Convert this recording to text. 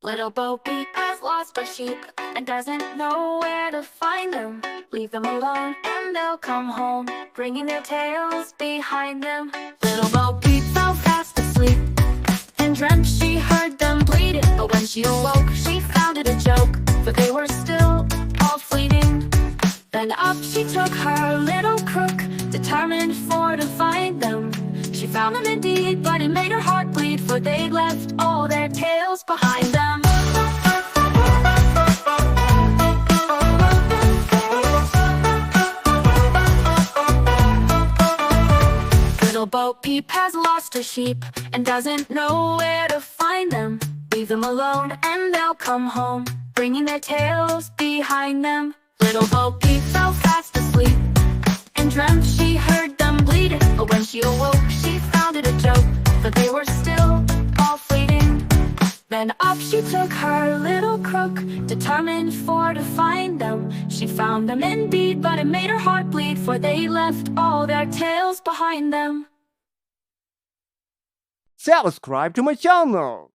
Little Bo Peep has lost her sheep and doesn't know where to find them. Leave them alone and they'll come home, bringing their tails behind them. Little Bo Peep fell fast asleep and dreamt she heard them bleating. But when she awoke, she found it a joke, for they were still all fleeting. Then up she took her little crook, determined for to find them. She found them indeed, but it made her heart bleed, for they'd left all their tails behind them. Little Bo Peep has lost her sheep and doesn't know where to find them. Leave them alone and they'll come home, bringing their tails behind them. Little Bo Peep fell fast asleep and dreamt she heard them bleating. But when she awoke, she found it a joke, but they were still all fleeting. Then up she took her little crook, determined for to find them. She found them indeed, but it made her heart bleed, for they left all their tails behind them. Subscribe to my channel.